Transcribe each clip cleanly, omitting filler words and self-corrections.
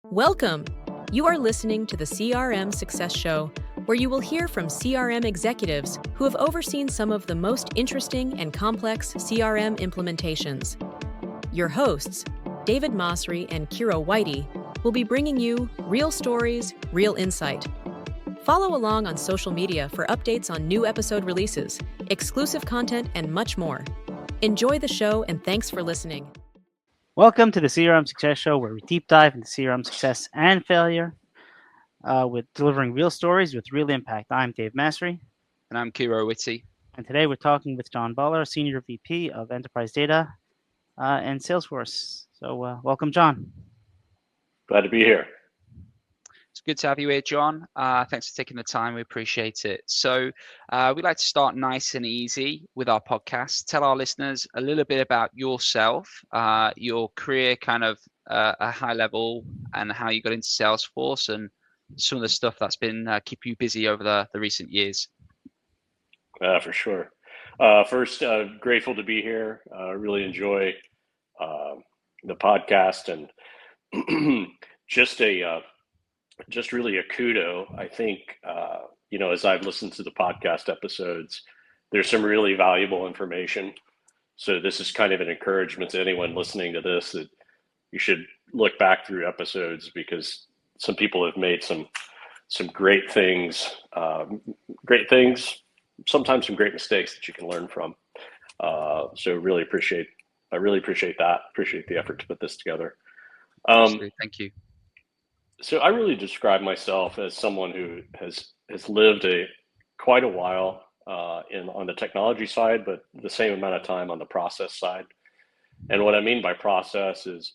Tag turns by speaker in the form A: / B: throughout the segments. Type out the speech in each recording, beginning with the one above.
A: Welcome! You are listening to the CRM Success Show, where you will hear from CRM executives who have overseen some of the most interesting and complex CRM implementations. Your hosts, David Mosry and Kiro Whitey, will be bringing you real stories, real insight. Follow along on social media for updates on new episode releases, exclusive content, and much more. Enjoy the show, and thanks for listening.
B: Welcome to the CRM Success Show, where we deep dive into CRM success and failure with delivering real stories with real impact. I'm Dave Mastry.
C: And I'm Kiro Whitey.
B: And today we're talking with Jon Beller, Senior VP of Enterprise Data and Salesforce. So welcome, Jon.
D: Glad to be here.
C: It's good to have you here, Jon. Thanks for taking the time. We appreciate it. So we'd like to start nice and easy with our podcast. Tell our listeners a little bit about yourself, your career kind of a high level, and how you got into Salesforce and some of the stuff that's been keeping you busy over the recent years.
D: For sure. First, grateful to be here. Really enjoy the podcast, and just really a kudo. I think, as I've listened to the podcast episodes, there's some really valuable information. So this is kind of an encouragement to anyone listening to this that you should look back through episodes, because some people have made some great things, sometimes some great mistakes that you can learn from. So I really appreciate that. Appreciate the effort to put this together.
C: Absolutely. Thank you.
D: So I really describe myself as someone who has lived quite a while on the technology side, but the same amount of time on the process side. And what I mean by process is,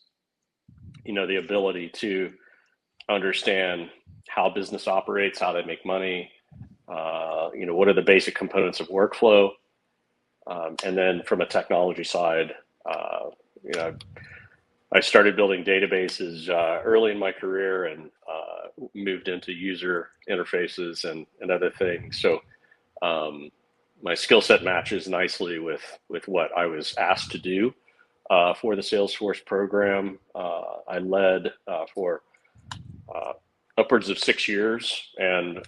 D: the ability to understand how business operates, how they make money, what are the basic components of workflow, and then from a technology side, I started building databases early in my career and moved into user interfaces and other things. So my skill set matches nicely with what I was asked to do for the Salesforce program. I led for upwards of 6 years, and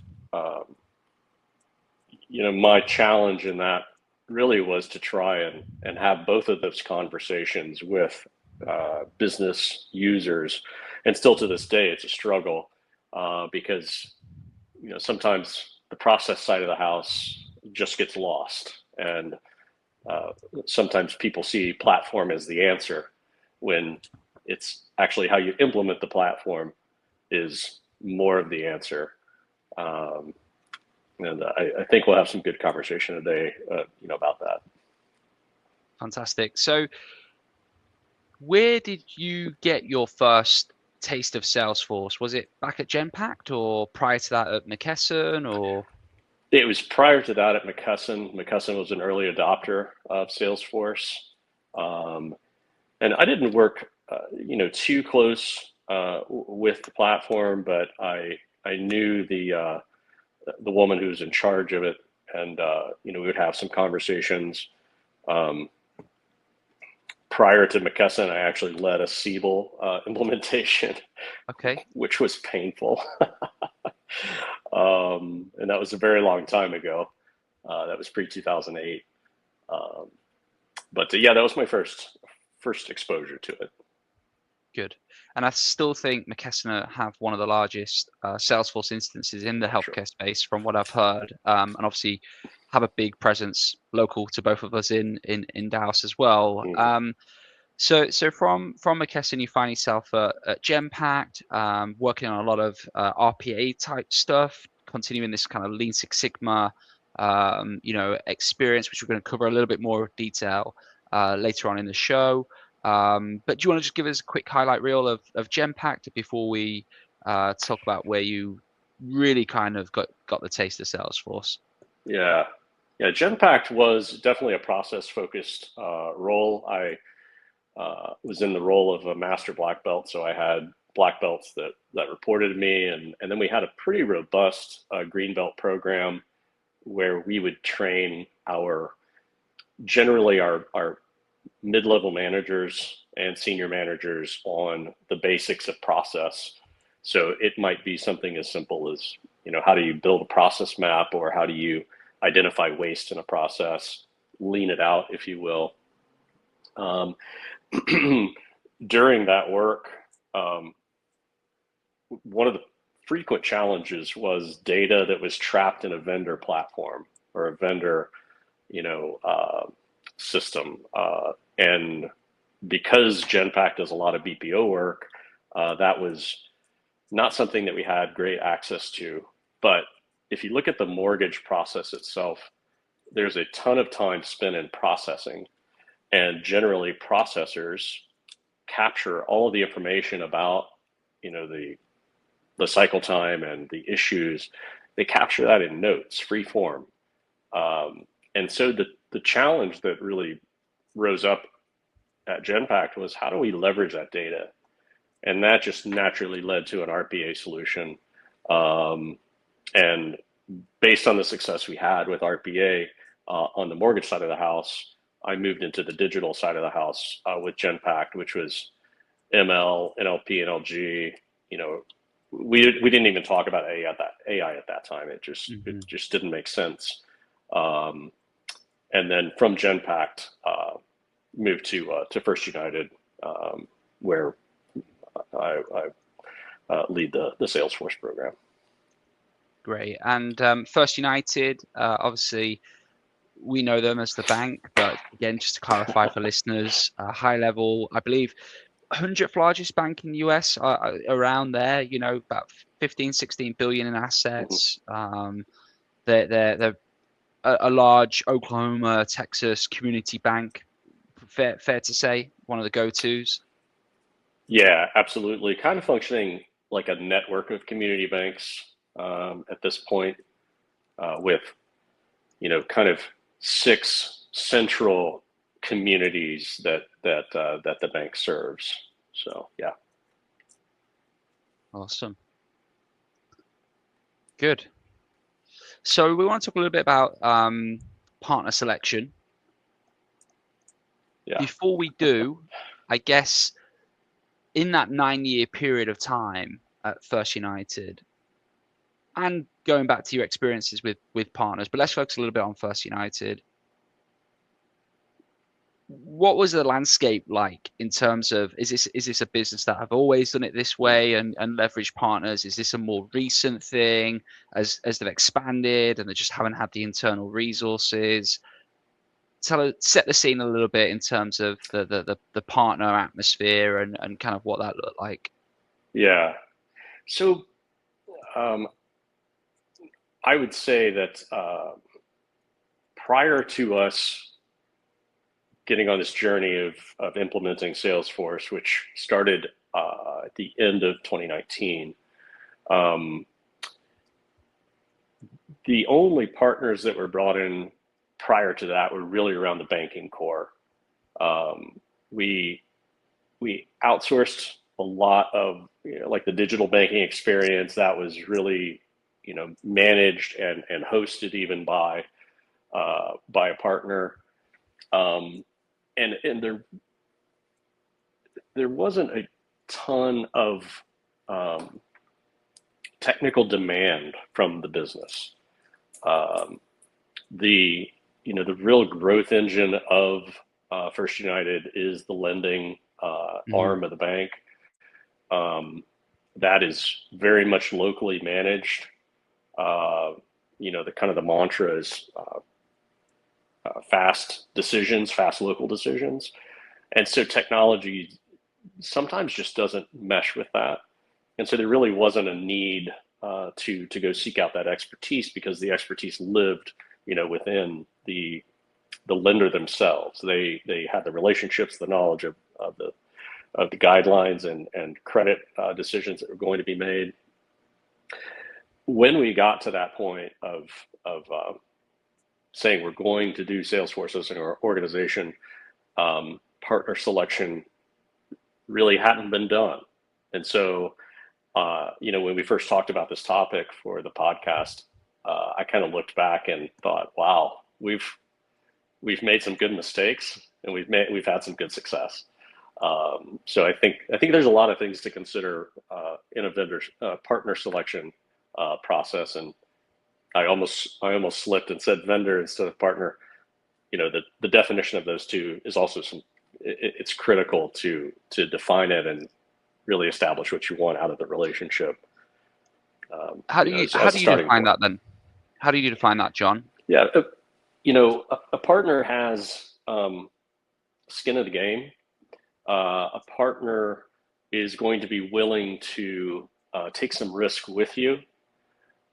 D: my challenge in that really was to try and have both of those conversations with business users. And still to this day, it's a struggle because sometimes the process side of the house just gets lost, and sometimes people see platform as the answer when it's actually how you implement the platform is more of the answer. And I think we'll have some good conversation today, about that.
C: Fantastic. So where did you get your first taste of Salesforce? Was it back at Genpact, or prior to that at McKesson, or?
D: It was prior to that at McKesson. McKesson was an early adopter of Salesforce. And I didn't work, too close with the platform, but I knew the woman who was in charge of it, and we would have some conversations. Prior to McKesson, I actually led a Siebel implementation,
C: okay, which
D: was painful. And that was a very long time ago. That was pre-2008. But that was my first exposure to it.
C: Good. And I still think McKesson have one of the largest Salesforce instances in the healthcare space, from what I've heard, and obviously have a big presence local to both of us in Dallas as well. Mm-hmm. So from McKesson, you find yourself at Genpact, working on a lot of RPA type stuff, continuing this kind of Lean Six Sigma, experience, which we're going to cover a little bit more detail later on in the show. But do you want to just give us a quick highlight reel of Genpact before we talk about where you really kind of got the taste of Salesforce?
D: Yeah. Genpact was definitely a process-focused role. I was in the role of a master black belt, so I had black belts that reported to me, and then we had a pretty robust green belt program where we would train our mid-level managers and senior managers on the basics of process. So it might be something as simple as, how do you build a process map, or how do you identify waste in a process, lean it out, if you will. During that work, one of the frequent challenges was data that was trapped in a vendor platform or a vendor, system. And because Genpact does a lot of BPO work, that was not something that we had great access to. But if you look at the mortgage process itself, there's a ton of time spent in processing, and generally processors capture all of the information about, the cycle time and the issues. They capture that in notes, free form. And so the challenge that really rose up at Genpact was, how do we leverage that data? And that just naturally led to an RPA solution. And based on the success we had with RPA on the mortgage side of the house, I moved into the digital side of the house with Genpact, which was ML, NLP, NLG. We didn't even talk about AI at that time. It just didn't make sense. And then from Genpact, moved to First United, where I lead the Salesforce program.
C: Great. And First United, obviously, we know them as the bank, but again, just to clarify for listeners, high level, I believe 100th largest bank in the US, around there, about 15, 16 billion in assets. They're a large Oklahoma, Texas community bank. Fair to say, one of the go-tos.
D: Yeah, absolutely. Kind of functioning like a network of community banks at this point, with kind of 6 central communities that the bank serves. So yeah.
C: Awesome. Good. So we want to talk a little bit about partner selection.
D: Yeah.
C: Before we do, I guess in that 9-year period of time at First United, and going back to your experiences with partners, but let's focus a little bit on First United. What was the landscape like in terms of, is this a business that have always done it this way and leveraged partners? Is this a more recent thing as they've expanded and they just haven't had the internal resources? Set the scene a little bit in terms of the partner atmosphere and kind of what that looked like.
D: Yeah. So I would say that prior to us getting on this journey of implementing Salesforce, which started at the end of 2019, the only partners that were brought in prior to that were really around the banking core. We outsourced a lot of like the digital banking experience that was really managed and hosted even by a partner. And there wasn't a ton of technical demand from the business. The real growth engine of First United is the lending arm of the bank. That is very much locally managed. The mantra is fast decisions, fast local decisions. And so technology sometimes just doesn't mesh with that. And so there really wasn't a need to go seek out that expertise, because the expertise lived, within the lender themselves. They had the relationships, the knowledge of the guidelines and credit decisions that were going to be made. When we got to that point of saying we're going to do Salesforce as an organization, partner selection really hadn't been done. And so, when we first talked about this topic for the podcast, I kind of looked back and thought, wow, we've made some good mistakes and we've had some good success. So I think there's a lot of things to consider in a vendor partner selection process, and I almost slipped and said vendor instead of partner. The definition of those two is also it's critical to define it and really establish what you want out of the relationship.
C: How do you define that then? How do you define that, John?
D: Yeah, a partner has skin in the game. A partner is going to be willing to take some risk with you.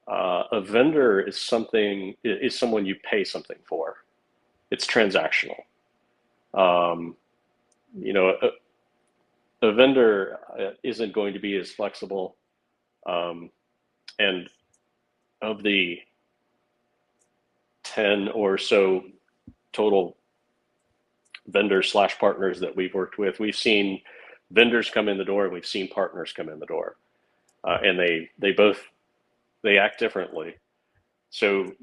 D: A vendor is someone you pay something for. It's transactional. A vendor isn't going to be as flexible. And of the 10 or so total vendors/partners that we've worked with, we've seen vendors come in the door and we've seen partners come in the door. And they act differently. So,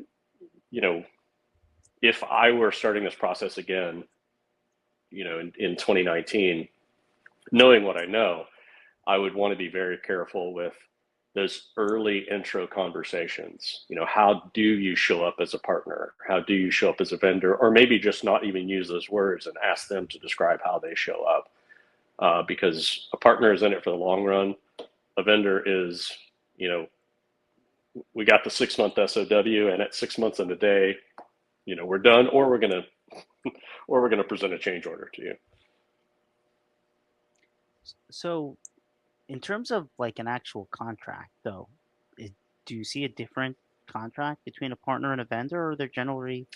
D: if I were starting this process again, in 2019, knowing what I know, I would want to be very careful with those early intro conversations. How do you show up as a partner? How do you show up as a vendor? Or maybe just not even use those words and ask them to describe how they show up. Because a partner is in it for the long run. A vendor is, we got the 6-month SOW, and at 6 months and a day, we're done, or we're gonna present a change order to you.
B: So, in terms of like an actual contract, though, do you see a different contract between a partner and a vendor, or they're generally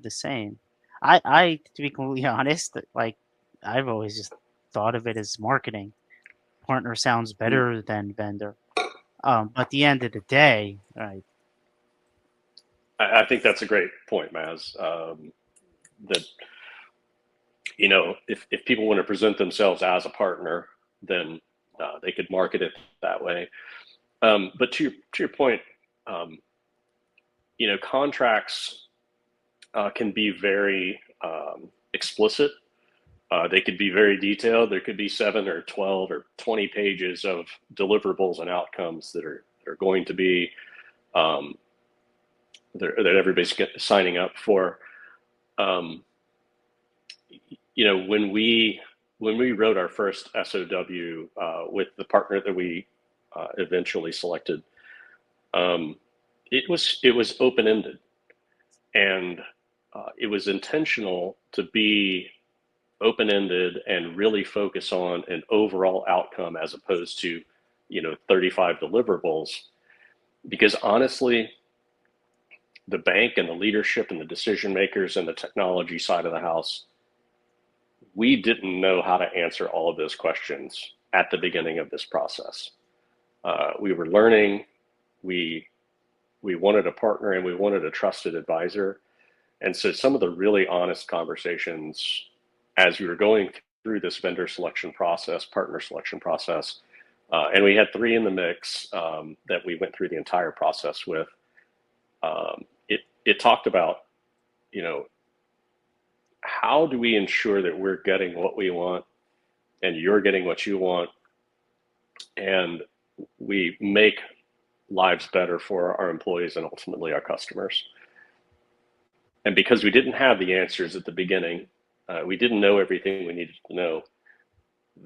B: the same? I to be completely honest, like I've always just thought of it as marketing. Partner sounds better than vendor. But at the end of the day, right?
D: I think that's a great point, Maz. That if people want to present themselves as a partner, then they could market it that way. But to your point, contracts can be very explicit. They could be very detailed. There could be 7 or 12 or 20 pages of deliverables and outcomes that are going to be that everybody's signing up for. When we wrote our first SOW with the partner that we eventually selected, it was open-ended, and it was intentional to be open-ended and really focus on an overall outcome as opposed to 35 deliverables, because honestly, the bank and the leadership and the decision makers and the technology side of the house, we didn't know how to answer all of those questions at the beginning of this process. We were learning. We wanted a partner and we wanted a trusted advisor. And so some of the really honest conversations as we were going through this vendor selection process, partner selection process, and we had 3 in the mix that we went through the entire process with. It talked about, how do we ensure that we're getting what we want and you're getting what you want, and we make lives better for our employees and ultimately our customers. And because we didn't have the answers at the beginning, we didn't know everything we needed to know,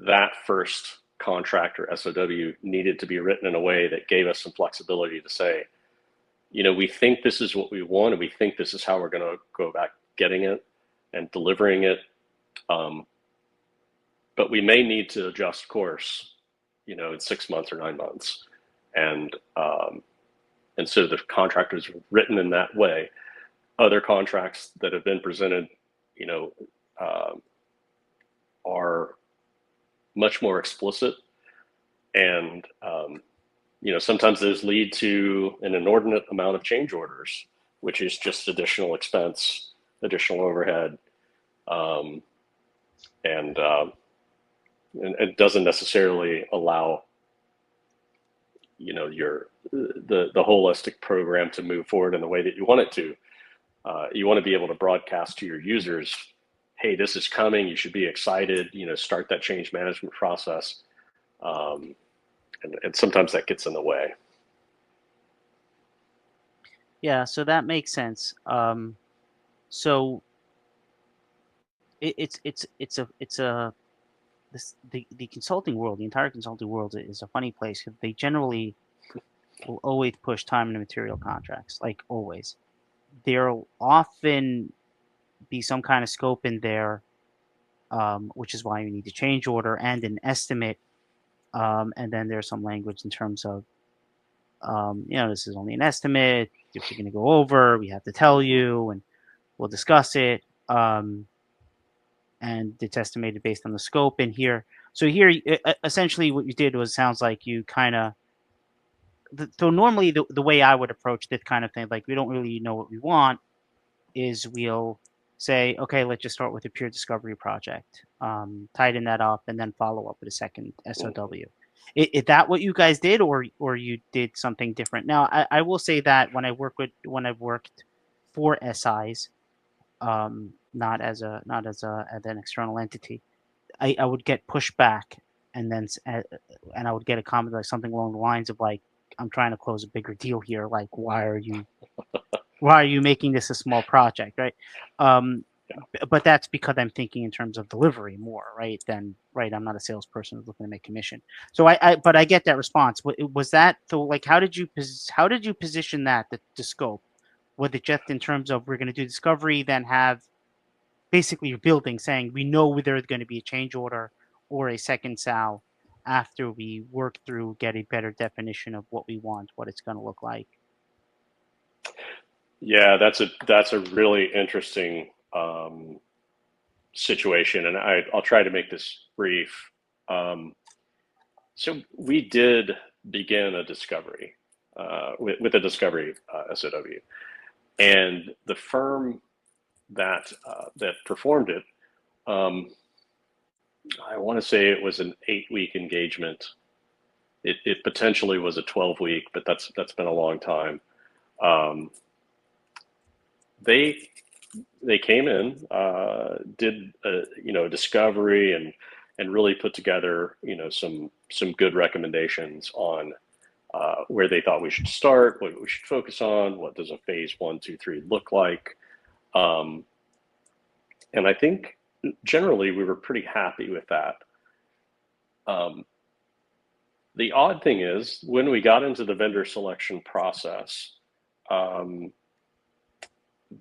D: that first contract or SOW needed to be written in a way that gave us some flexibility to say, we think this is what we want and we think this is how we're going to go about getting it and delivering it. But we may need to adjust course, in 6 months or 9 months. And so the contract is written in that way. Other contracts that have been presented, are much more explicit, and sometimes those lead to an inordinate amount of change orders, which is just additional expense, additional overhead, and it doesn't necessarily allow the holistic program to move forward in the way that you want it to. You want to be able to broadcast to your users, hey, this is coming, you should be excited, start that change management process. and sometimes that gets in the way.
B: Yeah, so that makes sense. So it's a the consulting world, the entire consulting world is a funny place because they generally will always push time and material contracts, like always. There'll often be some kind of scope in there, which is why you need a change order and an estimate. And then there's some language in terms of, this is only an estimate. If we're going to go over, we have to tell you, and we'll discuss it. And it's estimated based on the scope in here. So here, essentially, what you did was sounds like you kind of. So normally, the way I would approach this kind of thing, like we don't really know what we want, is we'll say, okay, let's just start with a pure discovery project, tighten that up, and then follow up with a second SOW. Is that what you guys did, or you did something different? Now, I will say that when I've worked for SIs, not as an external entity, I would get pushback, and then and I would get a comment like something along the lines of like, I'm trying to close a bigger deal here. Like, why are you making this a small project, right? But that's because I'm thinking in terms of delivery more, right? I'm not a salesperson who's looking to make commission. So but I get that response. Was that so? Like, how did you position that the scope? Was it just in terms of we're going to do discovery, then have basically your building saying we know there's going to be a change order or a second SAL after we work through, get a better definition of what we want, what it's going to look like?
D: Yeah, that's a really interesting situation, and I'll try to make this brief. So we did begin a discovery with a discovery SOW, and the firm that performed it, I want to say it was an 8-week engagement. It potentially was a 12-week, but that's been a long time. They came in, did a discovery and really put together some good recommendations on where they thought we should start, what we should focus on, what does a phase 1, 2, 3 look like, and I think generally we were pretty happy with that. The odd thing is when we got into the vendor selection process,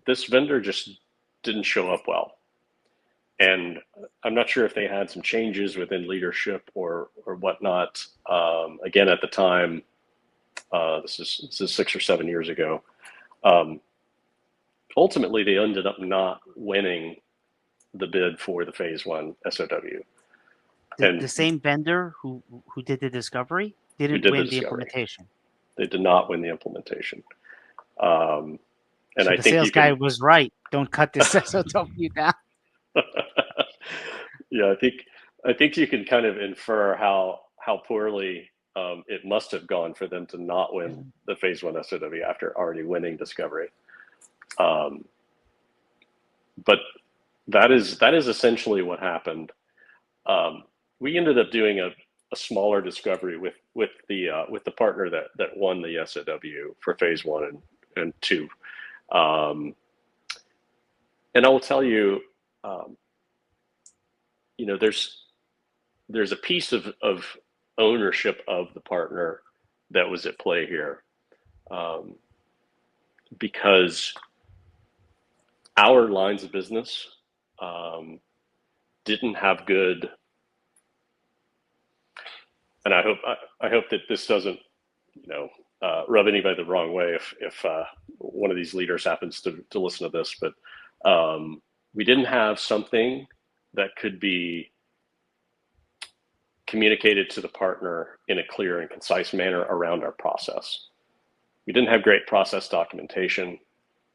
D: this vendor just didn't show up well. And I'm not sure if they had some changes within leadership or whatnot. Again, at the time, this is 6 or 7 years ago. Ultimately, they ended up not winning the bid for the phase 1 SOW.
B: The same vendor who did the discovery didn't win the implementation.
D: They did not win the implementation. And
B: so
D: I
B: the
D: think
B: sales guy was right. Don't cut this SOW down.
D: Yeah, I think you can kind of infer how poorly it must have gone for them to not win the phase 1 SOW after already winning discovery. But that is essentially what happened. We ended up doing a smaller discovery with the partner that won the SOW for phase 1 and 2. And I will tell you, there's a piece of ownership of the partner that was at play here, because our lines of business didn't have good, and I hope that this doesn't rub anybody the wrong way if one of these leaders happens to listen to this, but we didn't have something that could be communicated to the partner in a clear and concise manner around our process. We didn't have great process documentation.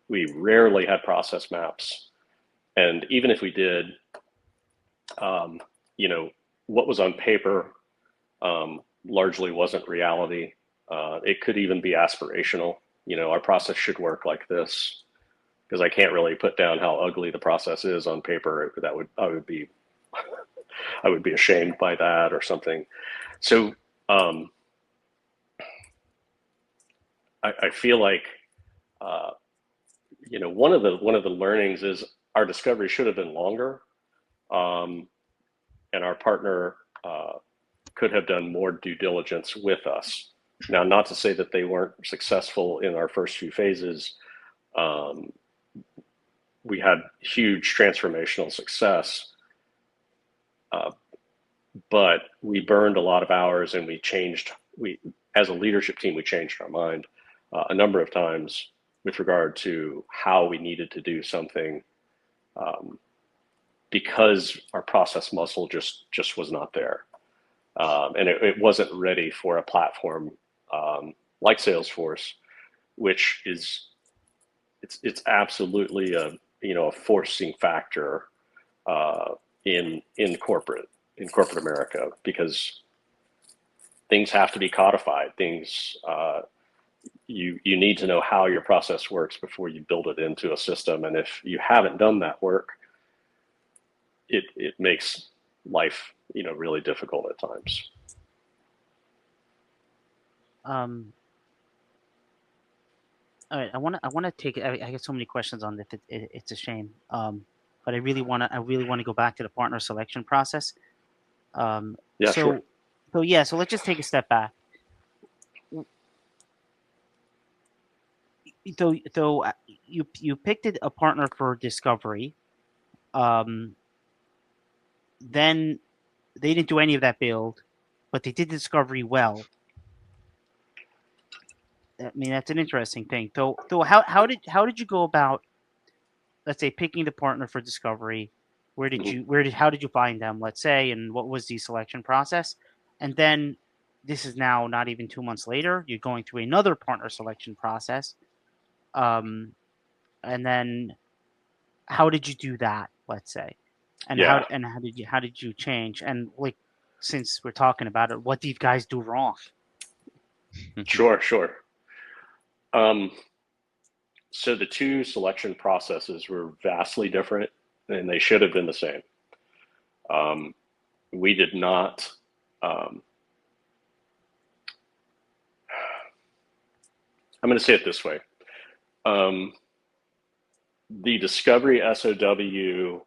D: We rarely had process maps. And even if we did, what was on paper largely wasn't reality. It could even be aspirational. Our process should work like this, because I can't really put down how ugly the process is on paper. I would be ashamed by that or something. So I feel like one of the learnings is our discovery should have been longer, and our partner could have done more due diligence with us. Now, not to say that they weren't successful in our first few phases. We had huge transformational success, but we burned a lot of hours, and as a leadership team, we changed our mind a number of times with regard to how we needed to do something, because our process muscle just was not there. And it wasn't ready for a platform like Salesforce, which is it's absolutely a forcing factor in corporate America, because things have to be codified. You need to know how your process works before you build it into a system, and if you haven't done that work, it makes life really difficult at times.
B: All right, I want to take it. I get so many questions on this. It's a shame. But I really want to go back to the partner selection process.
D: Yeah, sure.
B: So let's just take a step back. So you picked a partner for discovery. Then they didn't do any of that build, but they did discovery well. I mean, that's an interesting thing. So how did you go about, let's say, picking the partner for discovery? How did you find them, let's say, and what was the selection process? And then this is now not even 2 months later, you're going through another partner selection process. And then how did you do that, let's say? And
D: Yeah.
B: how did you change? And like, since we're talking about it, what do you guys do wrong?
D: Sure. So the two selection processes were vastly different, and they should have been the same. We did not. I'm going to say it this way. The discovery SOW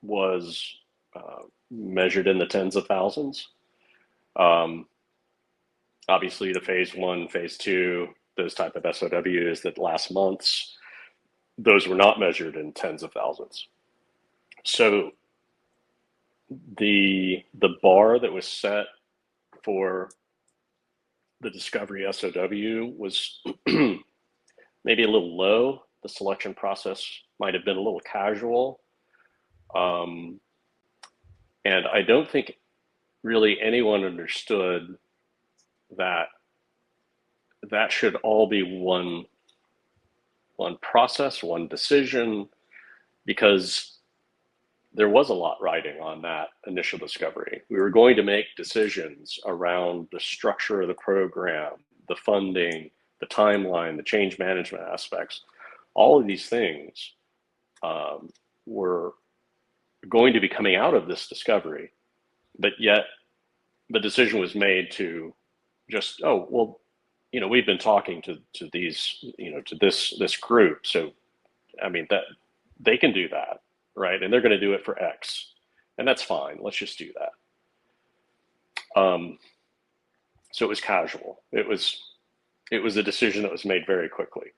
D: was measured in the tens of thousands. Obviously, the phase 1, phase 2, those type of SOWs that last months, those were not measured in tens of thousands. So the bar that was set for the discovery SOW was maybe a little low. The selection process might have been a little casual. And I don't think really anyone understood that should all be one process, one decision, because there was a lot riding on that initial discovery. We were going to make decisions around the structure of the program, the funding, the timeline, the change management aspects. All of these things were going to be coming out of this discovery, but yet the decision was made to just, we've been talking to these, to this group. So, I mean, that they can do that, right? And they're going to do it for X, and that's fine. Let's just do that. So it was casual. It was a decision that was made very quickly.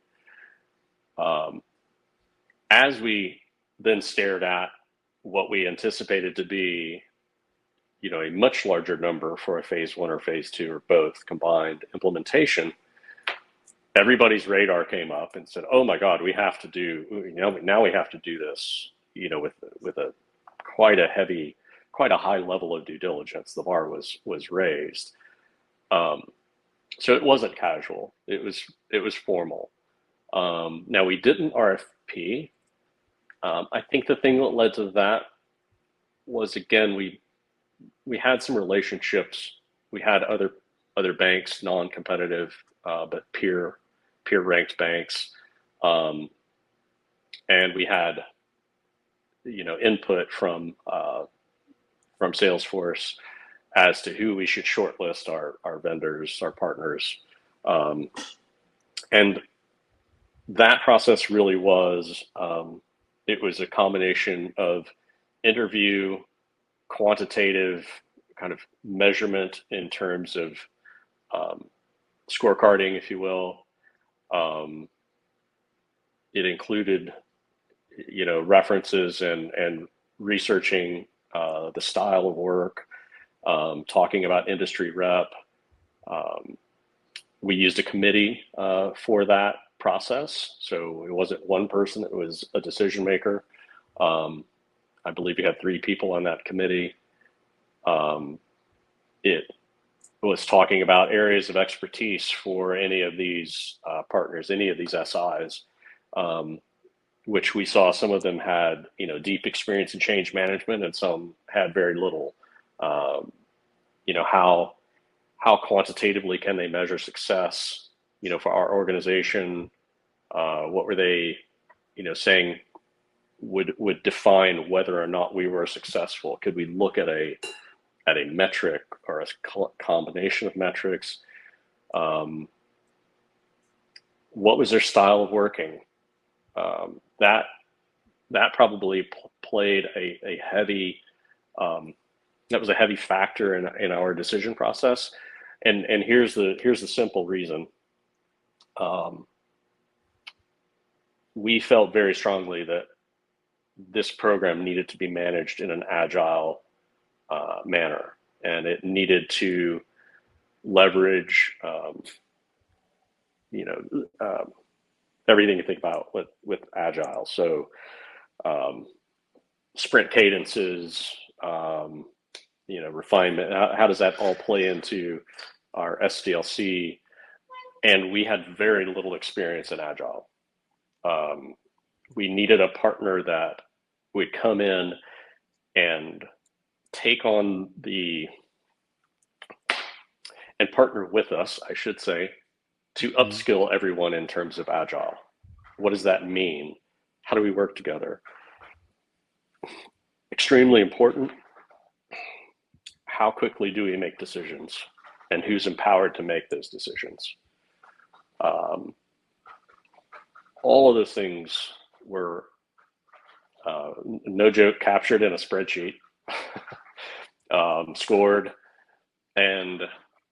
D: As we then stared at what we anticipated to be, a much larger number for a phase 1 or phase 2 or both combined implementation, everybody's radar came up and said, "Oh my God, we have to do, now we have to do this, with a quite a high level of due diligence." The bar was raised. So it wasn't casual. It was formal. Now we didn't RFP. I think the thing that led to that was, again, we had some relationships. We had other banks, non-competitive, but peer ranked banks, and we had input from Salesforce as to who we should shortlist our vendors, our partners, And that process really was, it was a combination of interview, quantitative kind of measurement in terms of scorecarding, if you will. It included, references and researching the style of work, talking about industry rep. We used a committee for that process. So it wasn't one person, it was a decision maker. I believe we had 3 people on that committee. It was talking about areas of expertise for any of these partners, any of these SIs, which we saw some of them had, deep experience in change management, and some had very little. How quantitatively can they measure success, for our organization? What were they, saying would define whether or not we were successful? Could we look at a metric or a combination of metrics? What was their style of working? That probably played a heavy, that was a heavy factor in our decision process. And here's the simple reason. We felt very strongly that this program needed to be managed in an agile manner, and it needed to leverage, everything you think about with agile. So sprint cadences, refinement. How does that all play into our SDLC? And we had very little experience in agile. We needed a partner that would come in and take on and partner with us, I should say, to upskill everyone in terms of agile. What does that mean? How do we work together? Extremely important. How quickly do we make decisions, and who's empowered to make those decisions? All of those things were, no joke, captured in a spreadsheet, scored, and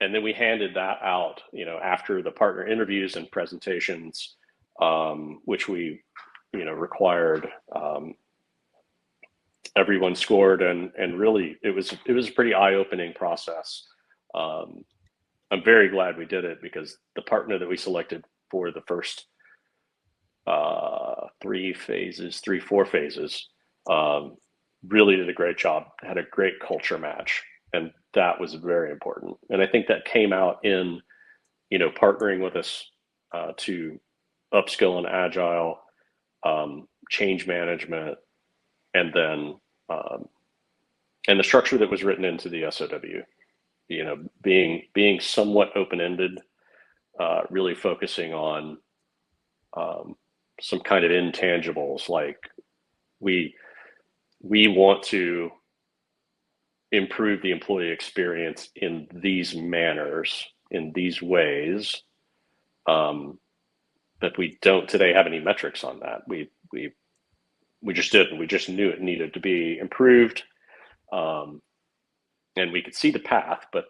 D: then we handed that out, after the partner interviews and presentations, which we, required. Everyone scored, and really it was a pretty eye-opening process. I'm very glad we did it, because the partner that we selected for the first 4 phases, really did a great job, had a great culture match, and that was very important. And I think that came out in, partnering with us to upskill in agile, change management, and then and the structure that was written into the SOW, being somewhat open-ended, really focusing on some kind of intangibles, like we want to improve the employee experience in these manners, in these ways, but we don't today have any metrics on that. We just didn't. We just knew it needed to be improved, and we could see the path. But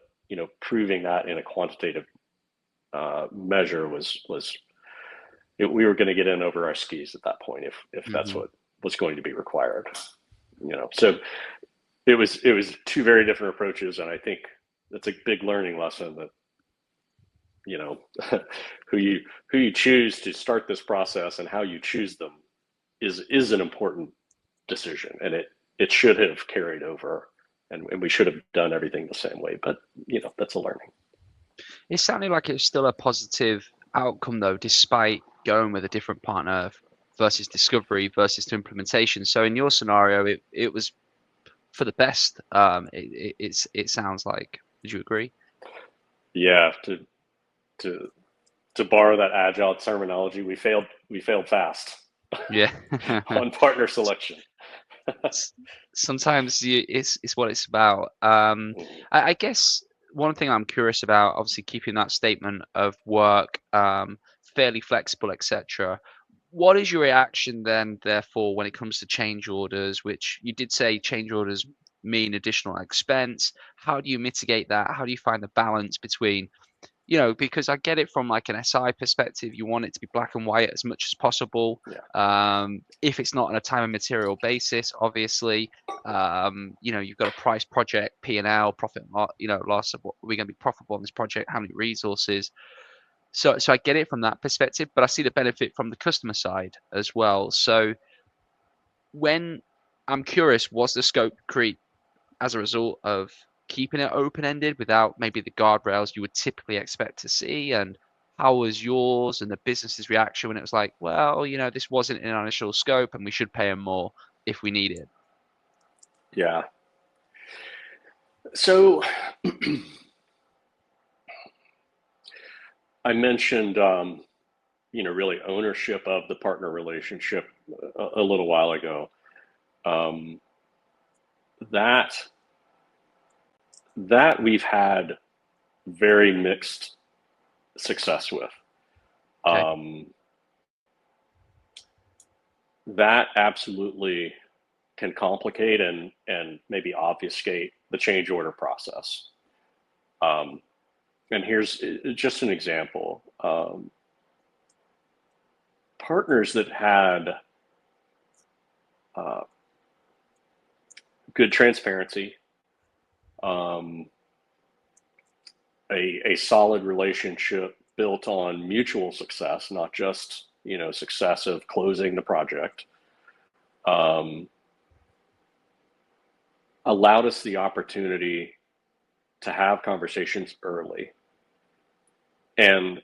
D: proving that in a quantitative measure was we were going to get in over our skis at that point if that's what was going to be required. So it was 2 very different approaches, and I think that's a big learning lesson that who you choose to start this process and how you choose them is an important decision, and it should have carried over, and we should have done everything the same way, but that's a learning.
C: It sounded like it was still a positive outcome though, despite going with a different partner versus discovery versus to implementation. So in your scenario, it was for the best. It sounds like. Would you agree? Yeah.
D: To borrow that agile terminology, we failed fast.
C: Yeah.
D: On partner selection.
C: Sometimes it's what it's about. I guess one thing I'm curious about, obviously keeping that statement of work fairly flexible, etc. What is your reaction then, therefore, when it comes to change orders, which you did say change orders mean additional expense? How do you mitigate that? How do you find the balance between, because I get it from like an SI perspective, you want it to be black and white as much as possible.
D: Yeah.
C: If it's not on a time and material basis, obviously, you've got a price project, P&L, profit, loss of what we're going to be profitable on this project, how many resources. So I get it from that perspective, but I see the benefit from the customer side as well. So when I'm curious, was the scope creep as a result of keeping it open-ended without maybe the guardrails you would typically expect to see? And how was yours and the business's reaction when it was like, well, this wasn't in our initial scope and we should pay them more if we need it?
D: Yeah. So I mentioned, really ownership of the partner relationship a little while ago. That we've had very mixed success with.
C: Okay.
D: That absolutely can complicate and maybe obfuscate the change order process. And here's just an example. Partners that had good transparency, a solid relationship built on mutual success, not just success of closing the project, allowed us the opportunity to have conversations early. And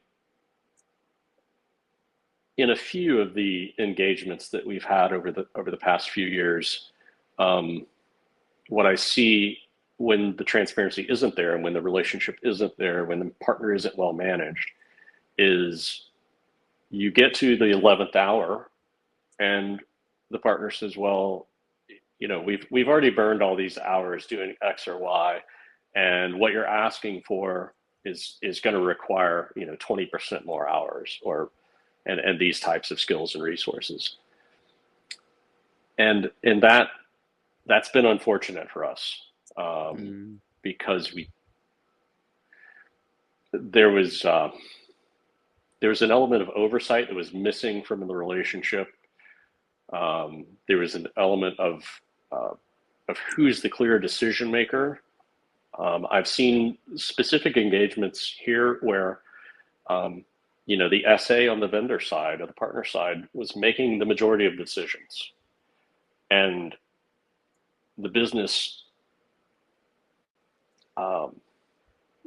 D: in a few of the engagements that we've had over the past few years, what I see when the transparency isn't there and when the relationship isn't there, when the partner isn't well managed, is you get to the 11th hour and the partner says, well, we've already burned all these hours doing X or Y, and what you're asking for is going to require 20% more hours and these types of skills and resources. And that's been unfortunate for us, because there was an element of oversight that was missing from the relationship. There was an element of who's the clear decision maker. I've seen specific engagements here where the SA on the vendor side or the partner side was making the majority of decisions, and the business,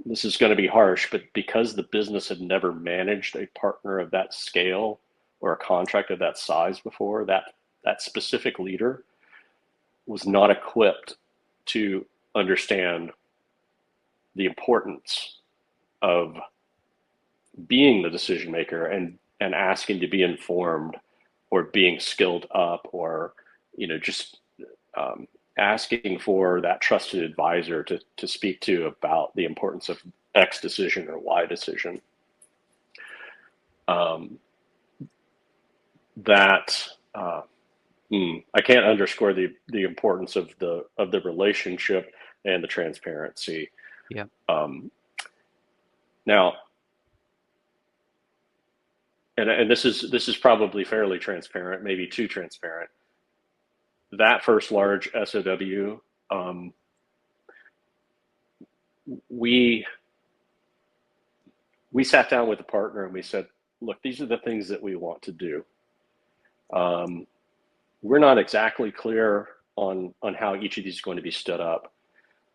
D: this is going to be harsh, but because the business had never managed a partner of that scale or a contract of that size before, that specific leader was not equipped to understand the importance of being the decision maker and asking to be informed or being skilled up, or just asking for that trusted advisor to speak to about the importance of X decision or Y decision. I can't underscore the importance of the relationship and the transparency.
C: Yeah.
D: Now, and this is probably fairly transparent, maybe too transparent. That first large SOW, we sat down with the partner and we said, look, these are the things that we want to do. We're not exactly clear on how each of these is going to be stood up,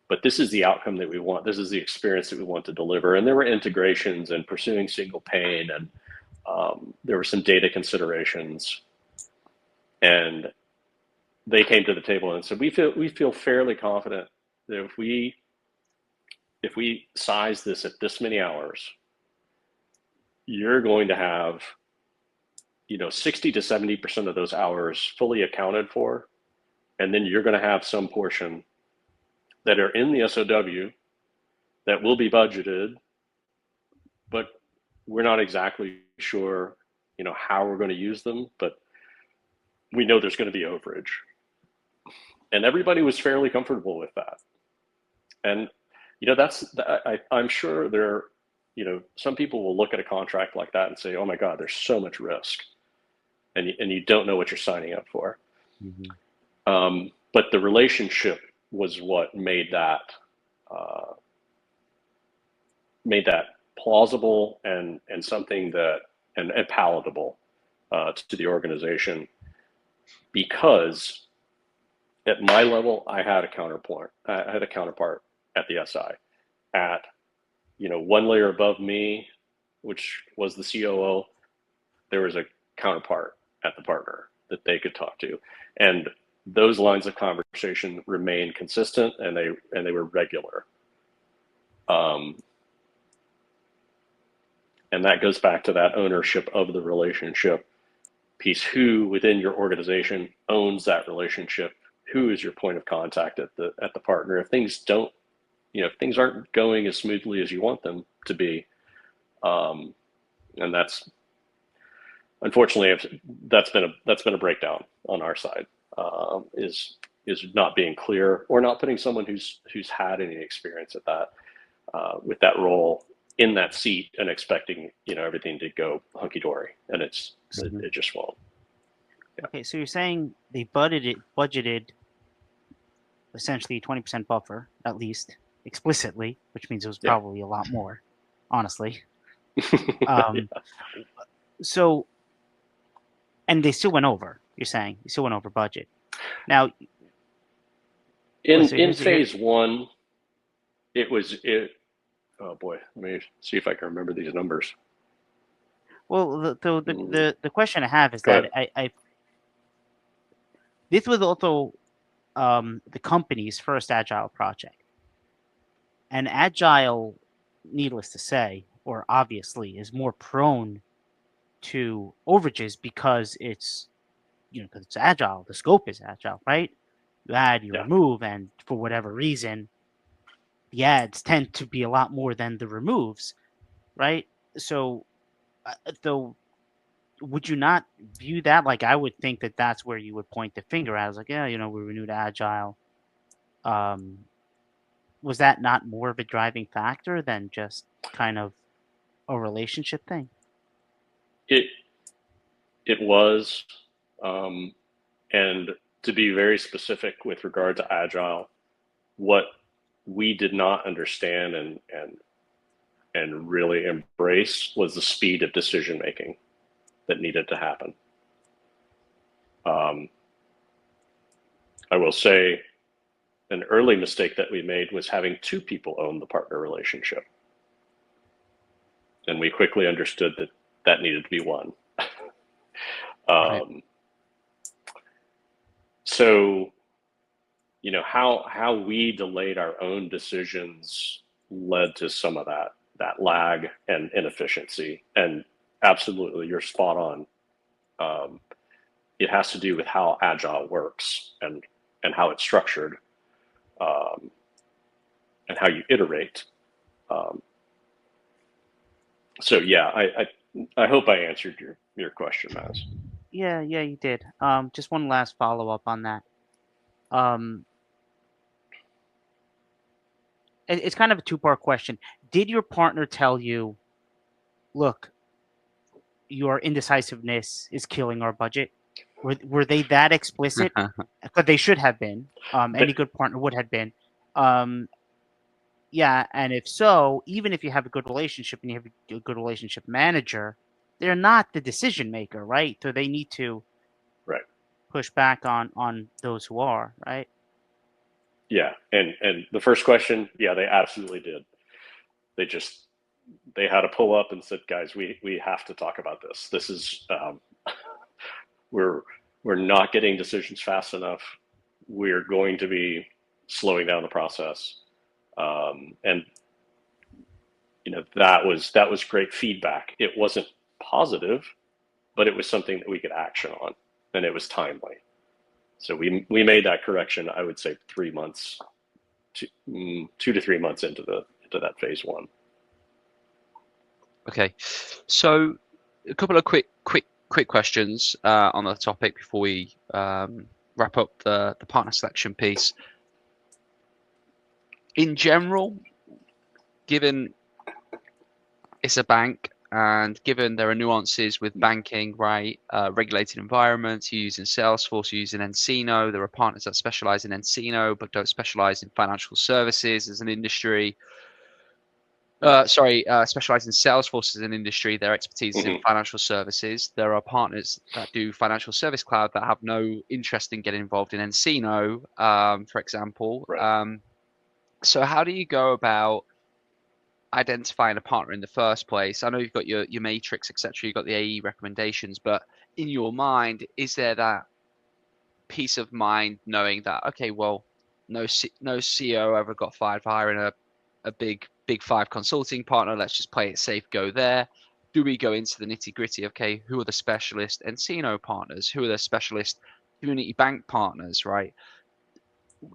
D: but this is the outcome that we want. This is the experience that we want to deliver. And there were integrations and pursuing single pane, and there were some data considerations. And they came to the table and said, we feel fairly confident that if we size this at this many hours, you're going to have 60 to 70% of those hours fully accounted for, and then you're going to have some portion that are in the SOW that will be budgeted, but we're not exactly sure, how we're going to use them, but we know there's going to be overage. And everybody was fairly comfortable with that. And, I'm sure there, some people will look at a contract like that and say, oh my God, there's so much risk. And you don't know what you're signing up for.
B: Mm-hmm.
D: But the relationship was what made that plausible and something that and palatable to the organization, because at my level I had a counterpart at the SI at one layer above me, which was the COO. There was a counterpart at the partner that they could talk to, and those lines of conversation remained consistent, and they were regular. And that goes back to that ownership of the relationship piece. Who within your organization owns that relationship? Who is your point of contact at the partner? If things don't, if things aren't going as smoothly as you want them to be, and that's unfortunately that's been a breakdown on our side, is not being clear or not putting someone who's had any experience at that with that role in that seat and expecting everything to go hunky dory, and it just won't.
B: Yeah. Okay, so you're saying they budgeted essentially 20% buffer, at least explicitly, which means it was probably a lot more, honestly. So, and they still went over. You're saying they still went over budget. Now,
D: in phase one, oh boy, let me see if I can remember these numbers.
B: Well, the question I have is that this was also the company's first Agile project. And Agile, needless to say, or obviously, is more prone to overages because it's, because it's Agile. The scope is Agile, right? You add, you remove, and for whatever reason, the adds tend to be a lot more than the removes, right? So, though, would you not view that? Like, I would think that that's where you would point the finger at. I was like, yeah, we renewed Agile. Was that not more of a driving factor than just kind of a relationship thing?
D: It was, and to be very specific with regard to Agile, what we did not understand and really embrace was the speed of decision making that needed to happen. I will say an early mistake that we made was having two people own the partner relationship. And we quickly understood that needed to be one.
B: Right.
D: So, how we delayed our own decisions led to some of that lag and inefficiency. And absolutely, you're spot on. It has to do with how Agile works and how it's structured, and how you iterate. So yeah, I hope I answered your question, Maz.
B: Yeah, you did. Just one last follow-up on that. It's kind of a two-part question. Did your partner tell you, look, your indecisiveness is killing our budget? Were they that explicit? But they should have been. Any good partner would have been. Yeah, and if so, even if you have a good relationship and you have a good relationship manager, they're not the decision maker, right? So they need to push back on those who are, right?
D: Yeah, and the first question, yeah, they absolutely did. They had to pull up and said, guys, we have to talk about this. This is we're not getting decisions fast enough. We're going to be slowing down the process. And that was great feedback. It wasn't positive, but it was something that we could action on, and it was timely. So we made that correction, I would say 3 months, 2 to 3 months into into that phase one.
C: Okay, so a couple of quick questions on the topic before we wrap up the partner selection piece. In general, given it's a bank and given there are nuances with banking, right? Regulated environments, you're using Salesforce, you're using nCino. There are partners that specialize in nCino but don't specialize in financial services as an industry. Specialize in Salesforce as an industry. Their expertise is in financial services. There are partners that do financial service cloud that have no interest in getting involved in nCino, for example.
D: Right.
C: So how do you go about identifying a partner in the first place? I know you've got your matrix, etc. You've got the AE recommendations, but in your mind, is there that peace of mind knowing that, okay, well, no CEO ever got fired for hiring a big five consulting partner, let's just play it safe, go there? Do we go into the nitty gritty? Okay, who are the specialist nCino partners? Who are the specialist community bank partners, right?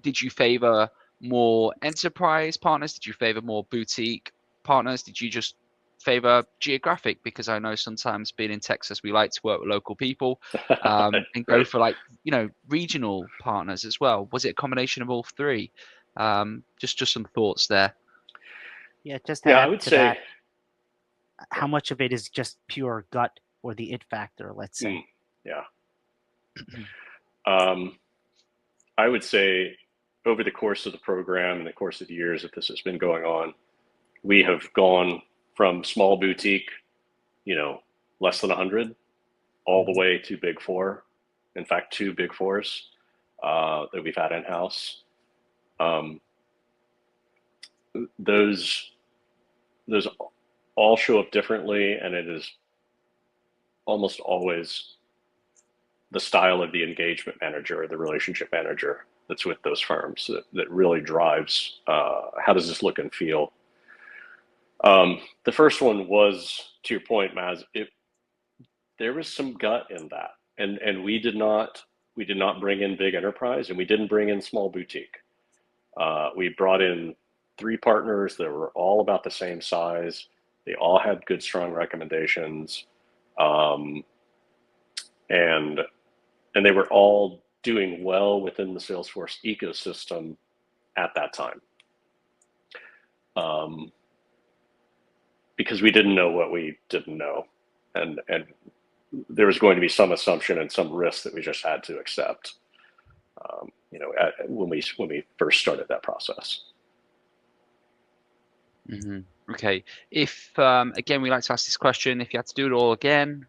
C: Did you favor more enterprise partners? Did you favor more boutique partners? Did you just favor geographic? Because I know sometimes being in Texas, we like to work with local people and go
D: Right.
C: for like, regional partners as well. Was it a combination of all three? Just some thoughts there.
B: Yeah, just to
D: I
B: add
D: would
B: to
D: say,
B: that, how much of it is just pure gut or the it factor, let's say?
D: I would say over the course of the program and the course of the years that this has been going on, we have gone from small boutique, less than 100, all the way to big four. In fact, 2 big fours that we've had in-house. Those all show up differently, and it is almost always the style of the engagement manager or the relationship manager that's with those firms that really drives how does this look and feel. The first one was, to your point, Maz, there was some gut in that, and we did not bring in big enterprise, and we didn't bring in small boutique. We brought in 3 partners that were all about the same size. They all had good, strong recommendations, and they were all doing well within the Salesforce ecosystem at that time. Because we didn't know what we didn't know, and there was going to be some assumption and some risk that we just had to accept. When we first started that process.
C: Mm-hmm. Okay. If again, we like to ask this question: if you had to do it all again,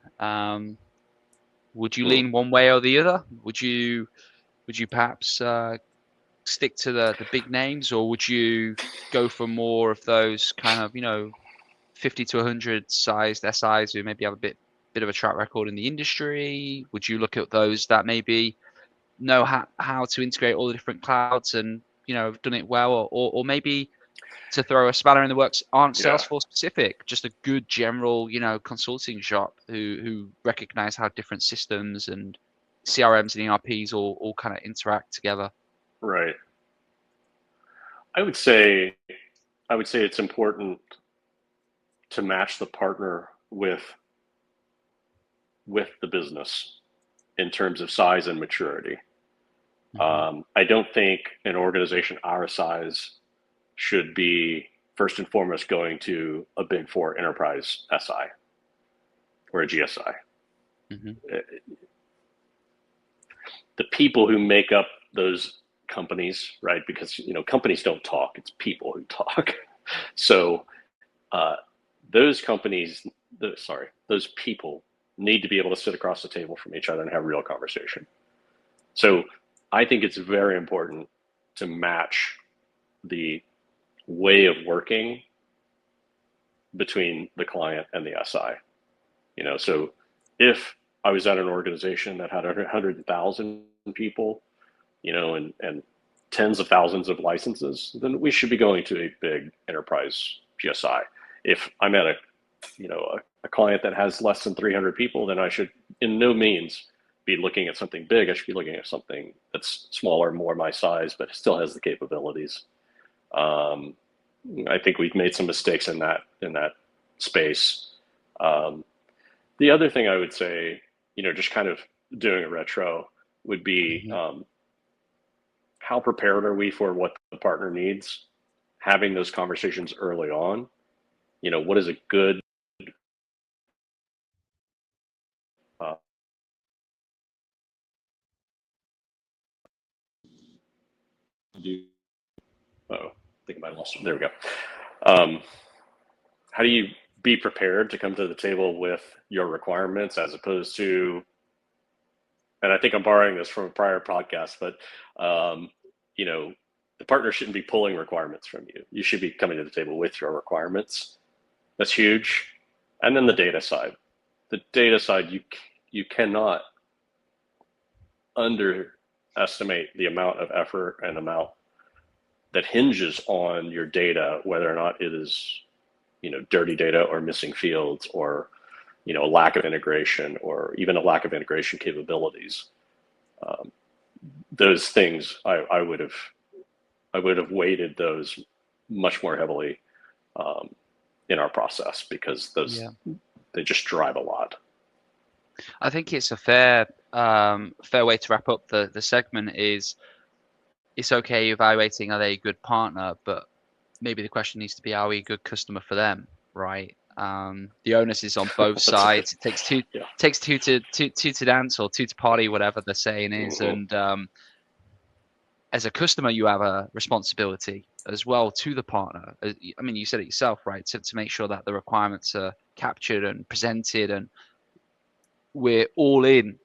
C: would you lean one way or the other? Would you perhaps stick to the big names, or would you go for more of those kind of 50 to 100 sized SIs who maybe have a bit of a track record in the industry? Would you look at those that maybe know how to integrate all the different clouds and have done it well, or maybe, to throw a spanner in the works, aren't Salesforce specific, just a good general consulting shop who recognize how different systems and CRMs and ERPs all kind of interact together?
D: Right. I would say it's important to match the partner with the business in terms of size and maturity. I don't think an organization our size should be first and foremost going to a big four enterprise SI or a GSI. The people who make up those companies, right? Because companies don't talk; it's people who talk. So those people need to be able to sit across the table from each other and have real conversation. So I think it's very important to match the way of working between the client and the SI. So if I was at an organization that had 100,000 people, and tens of thousands of licenses, then we should be going to a big enterprise GSI. If I'm at a client that has less than 300 people, then I should in no means be looking at something big. I should be looking at something that's smaller, more my size, but still has the capabilities. I think we've made some mistakes in that space. The other thing I would say, just kind of doing a retro would be how prepared are we for what the partner needs? Having those conversations early on. What is a good do? Oh, I think I might have lost him. There we go. How do you be prepared to come to the table with your requirements as opposed to, and I think I'm borrowing this from a prior podcast, but the partner shouldn't be pulling requirements from you. You should be coming to the table with your requirements. That's huge. And then the data side. The data side, you cannot underestimate the amount of effort and amount that hinges on your data, whether or not it is, dirty data or missing fields or, a lack of integration or even a lack of integration capabilities. Those things I would have weighted those much more heavily in our process because they just drive a lot.
C: I think it's a fair way to wrap up the segment. Is it's okay evaluating are they a good partner, but maybe the question needs to be, are we a good customer for them, right? The onus is on both sides. It takes two to dance or two to party, whatever the saying is. And as a customer, you have a responsibility as well to the partner. I mean, you said it yourself, right? To make sure that the requirements are captured and presented, and we're all in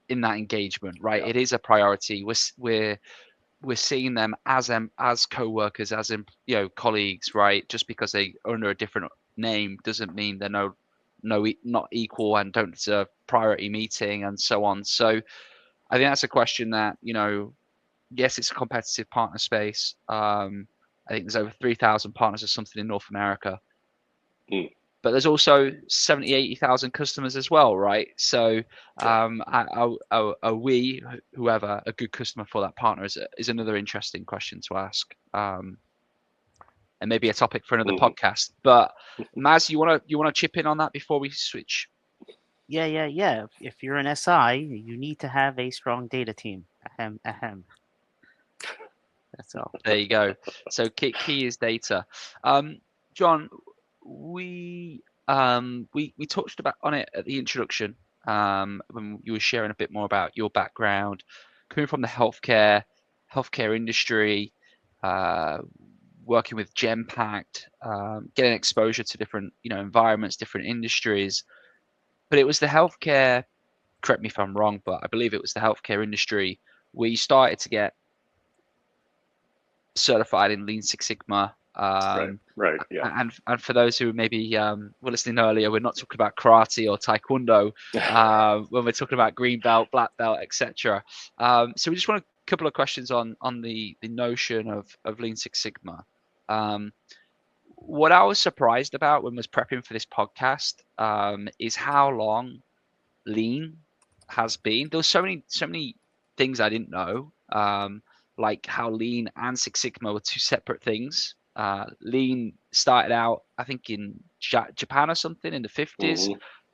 C: that engagement, right? Yeah. It is a priority. We're seeing them as co-workers, as colleagues, right? Just because they are under a different name doesn't mean they're not equal and don't deserve priority meeting and so on. So I think that's a question that, yes, it's a competitive partner space. I think there's over 3,000 partners or something in North America. But there's also 70, 80,000 customers as well, right? So are we, whoever, a good customer for that partner is another interesting question to ask. And maybe a topic for another podcast. But Maz, you wanna chip in on that before we switch?
B: Yeah. If you're an SI, you need to have a strong data team. Ahem. That's all.
C: There you go. So key is data. Jon, we touched on it at the introduction when you were sharing a bit more about your background, coming from the healthcare industry, working with Genpact, getting exposure to different environments, different industries. But it was the healthcare. Correct me if I'm wrong, but I believe it was the healthcare industry where you started to get certified in Lean Six Sigma.
D: Right. Yeah.
C: And for those who maybe were listening earlier, we're not talking about karate or taekwondo when we're talking about green belt, black belt, etc. So we just want a couple of questions on the notion of Lean Six Sigma. What I was surprised about when I was prepping for this podcast is how long Lean has been. There were so many things I didn't know, like how Lean and Six Sigma were two separate things. Lean started out, I think, in Japan or something in the 50s,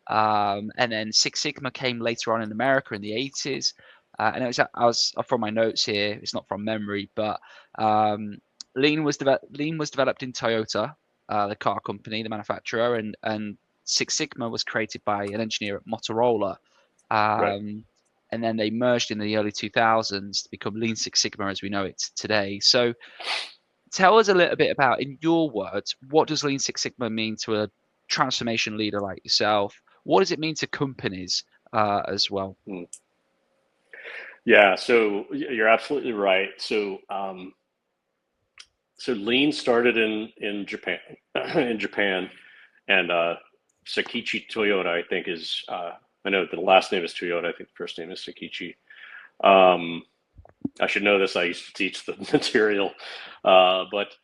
C: and then Six Sigma came later on in America in the 80s. And I was from my notes here. It's not from memory, but Lean was developed in Toyota, the car company, the manufacturer, and Six Sigma was created by an engineer at Motorola. And then they merged in the early 2000s to become Lean Six Sigma as we know it today. So tell us a little bit about, in your words, what does Lean Six Sigma mean to a transformation leader like yourself? What does it mean to companies as well?
D: Yeah, so you're absolutely right. So Lean started in Japan, and Sakichi Toyota, I think, is I know the last name is Toyota. I think the first name is Sakichi. I should know this. I used to teach the material, but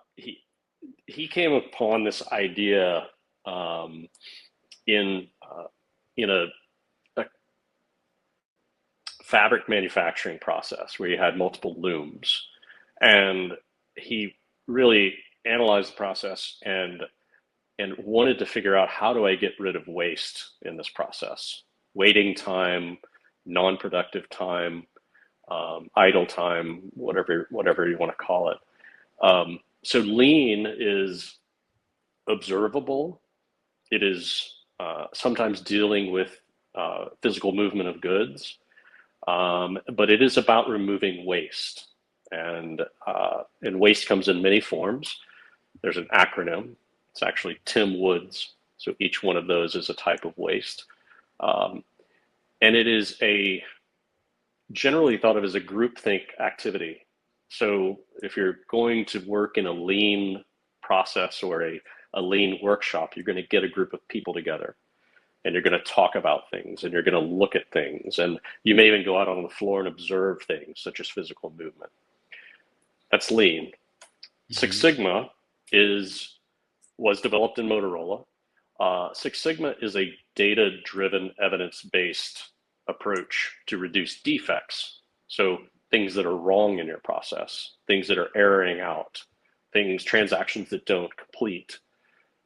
D: he came upon this idea in a fabric manufacturing process where you had multiple looms, and he really analyzed the process and wanted to figure out, how do I get rid of waste in this process? Waiting time, non-productive time, idle time, whatever you want to call it. So lean is observable. It is sometimes dealing with physical movement of goods, but it is about removing waste. And waste comes in many forms. There's an acronym. It's actually Tim Woods. So each one of those is a type of waste. And it is generally thought of as a groupthink activity. So if you're going to work in a lean process or a lean workshop, you're going to get a group of people together and you're going to talk about things and you're going to look at things. And you may even go out on the floor and observe things such as physical movement. That's lean. Mm-hmm. Six Sigma was developed in Motorola. Six Sigma is a data-driven, evidence-based approach to reduce defects. So things that are wrong in your process, things that are erroring out, transactions that don't complete.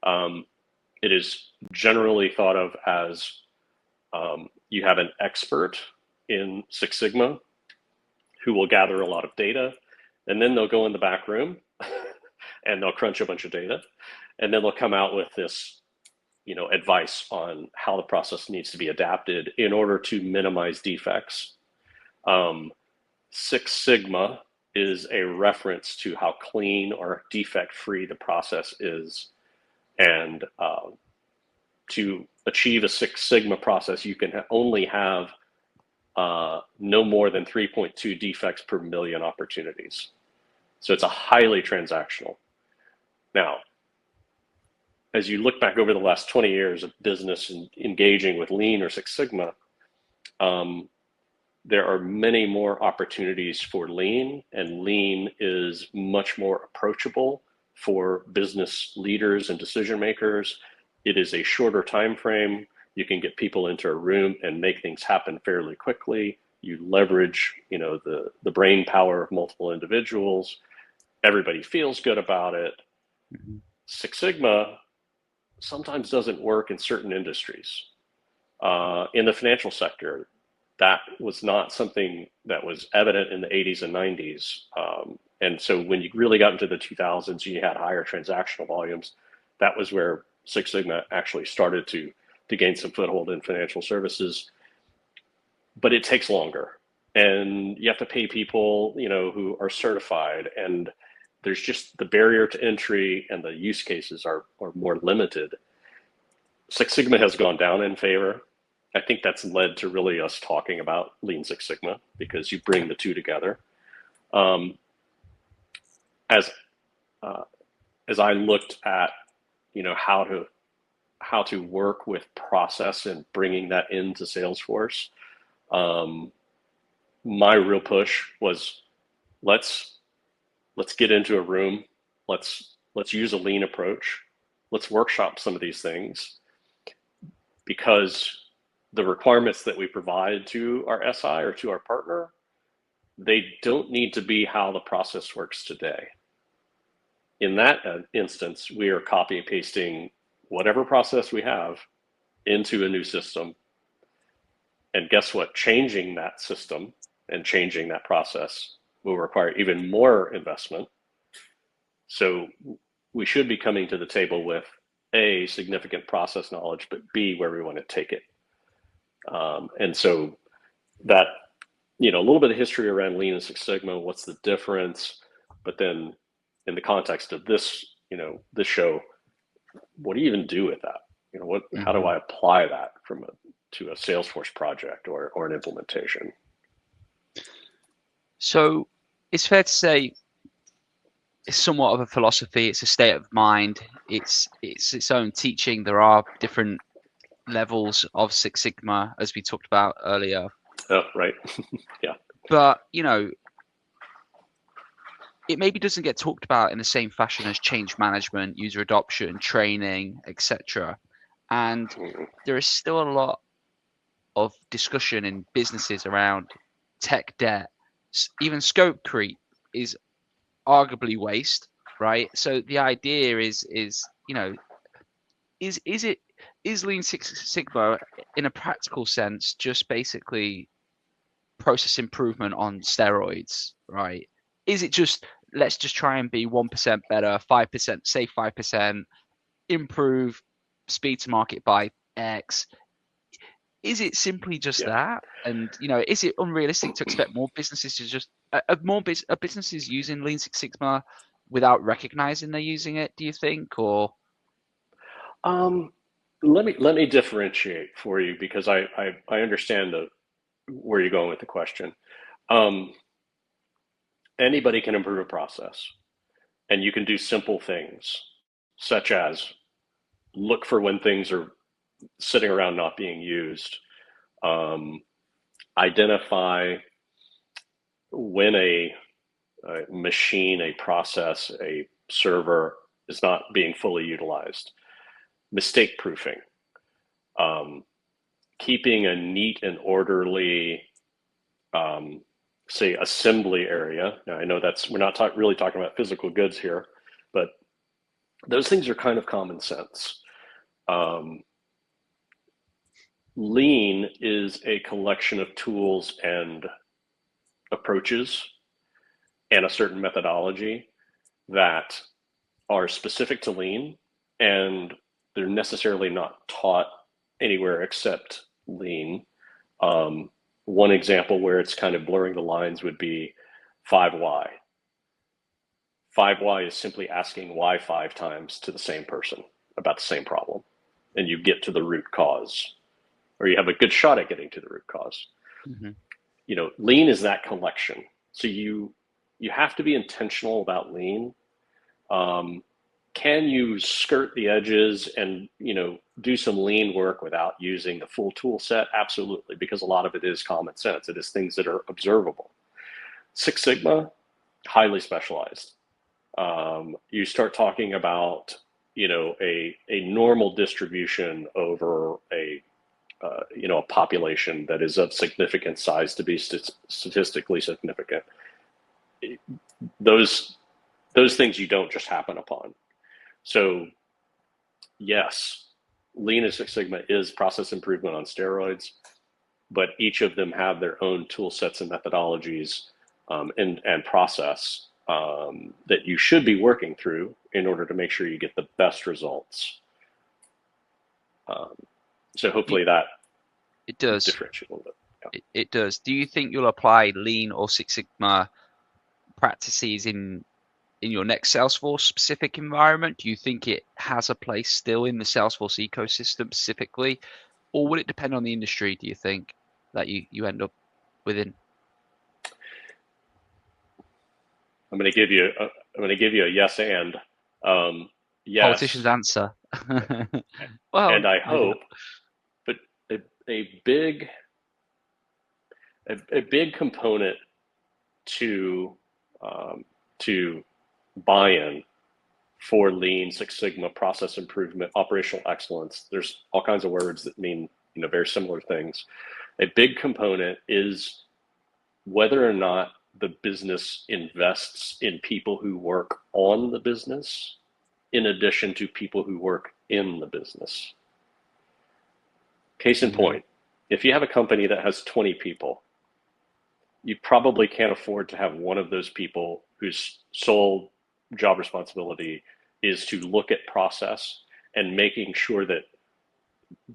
D: It is generally thought of as you have an expert in Six Sigma who will gather a lot of data, and then they'll go in the back room and they'll crunch a bunch of data, and then they'll come out with this, advice on how the process needs to be adapted in order to minimize defects. Six Sigma is a reference to how clean or defect-free the process is. And to achieve a Six Sigma process, you can only have no more than 3.2 defects per million opportunities. So it's a highly transactional. Now, as you look back over the last 20 years of business and engaging with Lean or Six Sigma, there are many more opportunities for Lean, and Lean is much more approachable for business leaders and decision makers. It is a shorter time frame. You can get people into a room and make things happen fairly quickly. You leverage, the brain power of multiple individuals. Everybody feels good about it. Mm-hmm. Six Sigma sometimes doesn't work in certain industries. In the financial sector, that was not something that was evident in the 80s and 90s. And so when you really got into the 2000s, you had higher transactional volumes. That was where Six Sigma actually started to gain some foothold in financial services. But it takes longer, and you have to pay people, who are certified, and there's just the barrier to entry and the use cases are more limited. Six Sigma has gone down in favor. I think that's led to really us talking about Lean Six Sigma, because you bring the two together. As I looked at, how to work with process and bringing that into Salesforce, my real push was let's get into a room. Let's use a lean approach. Let's workshop some of these things, because the requirements that we provide to our SI or to our partner, they don't need to be how the process works today. In that instance, we are copy and pasting whatever process we have into a new system. And guess what? Changing that system and changing that process will require even more investment. So we should be coming to the table with A, significant process knowledge, but B, where we want to take it. And so that, a little bit of history around Lean and Six Sigma, what's the difference? But then in the context of this, this show, what do you even do with that? How do I apply that to a Salesforce project or an implementation?
C: So it's fair to say it's somewhat of a philosophy. It's a state of mind. It's its own teaching. There are different levels of Six Sigma, as we talked about earlier.
D: Oh, right. Yeah.
C: But, it maybe doesn't get talked about in the same fashion as change management, user adoption, training, etc. And there is still a lot of discussion in businesses around tech debt. Even scope creep is arguably waste. right? So the idea is is Lean Six Sigma in a practical sense just basically process improvement on steroids, right? Is it just let's just try and be 1% better, 5%, say 5%, improve speed to market by X? Is it simply just that? And is it unrealistic to expect more businesses to just are businesses using Lean Six Sigma without recognizing they're using it? Do you think, or?
D: Let me differentiate for you, because I understand where you're going with the question. Anybody can improve a process, and you can do simple things such as look for when things are sitting around not being used, identify when a machine, a process, a server is not being fully utilized, mistake proofing, keeping a neat and orderly, say, assembly area. Now, I know we're not really talking about physical goods here, but those things are kind of common sense. Lean is a collection of tools and approaches and a certain methodology that are specific to Lean, and they're necessarily not taught anywhere except Lean. One example where it's kind of blurring the lines would be 5 why. 5 why is simply asking why 5 times to the same person about the same problem, and you get to the root cause, or you have a good shot at getting to the root cause.
C: Mm-hmm.
D: Lean is that collection. So you have to be intentional about Lean. Can you skirt the edges and do some Lean work without using the full tool set? Absolutely, because a lot of it is common sense. It is things that are observable. Six Sigma, highly specialized. You start talking about a normal distribution over a population that is of significant size to be statistically significant. Those things you don't just happen upon. So yes, Lean and Six Sigma is process improvement on steroids, but each of them have their own tool sets and methodologies and process that you should be working through in order to make sure you get the best results. So hopefully that
C: it does
D: differentiate a little bit. Yeah.
C: It does. Do you think you'll apply Lean or Six Sigma practices in your next Salesforce specific environment? Do you think it has a place still in the Salesforce ecosystem specifically, or will it depend on the industry, do you think, that you end up within? I'm
D: going to give you a yes and yes.
C: Politician's answer. Well,
D: and I hope, but a big component to buy-in for Lean, Six Sigma, process improvement, operational excellence. There's all kinds of words that mean very similar things. A big component is whether or not the business invests in people who work on the business in addition to people who work in the business. Case in point, if you have a company that has 20 people, you probably can't afford to have one of those people whose sole job responsibility is to look at process and making sure that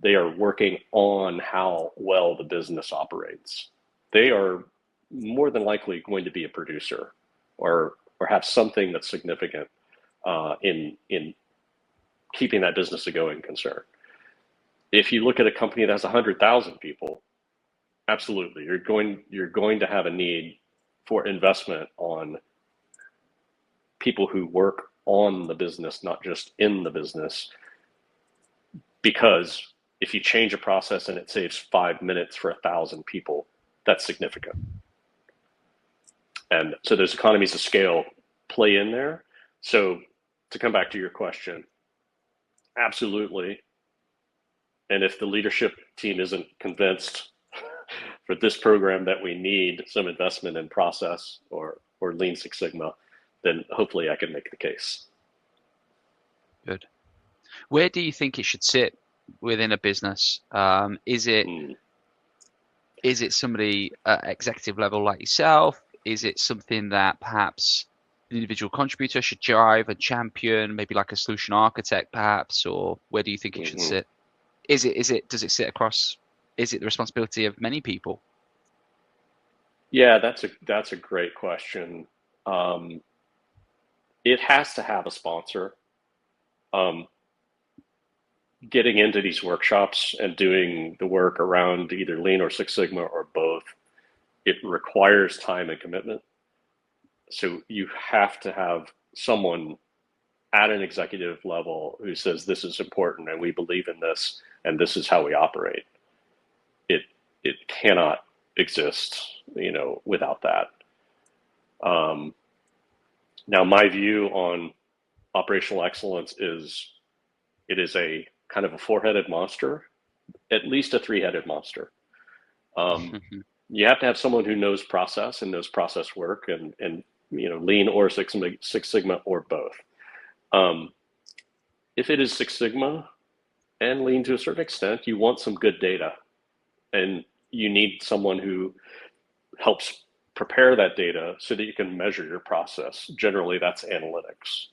D: they are working on how well the business operates. They are more than likely going to be a producer or have something that's significant in keeping that business a going concern. If you look at a company that has 100,000 people, absolutely, you're going to have a need for investment on people who work on the business, not just in the business. Because if you change a process and it saves 5 minutes for 1,000 people, that's significant. And so those economies of scale play in there. So to come back to your question, absolutely. And if the leadership team isn't convinced for this program that we need some investment in process or Lean Six Sigma, then hopefully I can make the case.
C: Good. Where do you think it should sit within a business? Is it somebody at executive level like yourself? Is it something that perhaps an individual contributor should drive and champion, maybe like a solution architect perhaps, or where do you think it should sit? Does it sit across, is it the responsibility of many people?
D: Yeah, that's a great question. It has to have a sponsor. Getting into these workshops and doing the work around either Lean or Six Sigma or both, it requires time and commitment. So you have to have someone at an executive level who says this is important and we believe in this and this is how we operate. It cannot exist, without that. Now, my view on operational excellence is it is a kind of a four-headed monster, at least a three-headed monster. You have to have someone who knows process and knows process work and Lean or Six Sigma or both. If it is Six Sigma and Lean to a certain extent, you want some good data, and you need someone who helps prepare that data so that you can measure your process. Generally, that's analytics.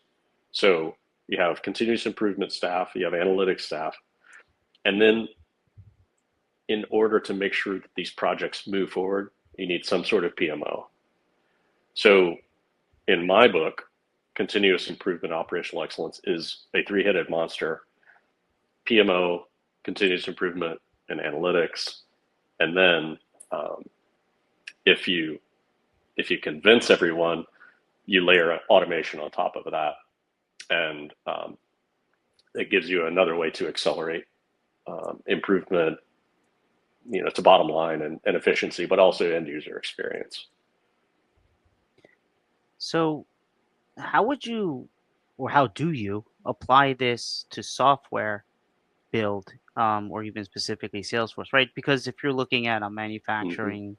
D: So you have continuous improvement staff, you have analytics staff, and then in order to make sure that these projects move forward, you need some sort of PMO. So in my book, continuous improvement operational excellence is a three-headed monster: PMO, continuous improvement, and analytics. And then if you convince everyone, you layer automation on top of that, and it gives you another way to accelerate improvement, to bottom line and efficiency, but also end user experience.
B: So how would you, or how do you apply this to software build, or even specifically Salesforce, right? Because if you're looking at I'm manufacturing,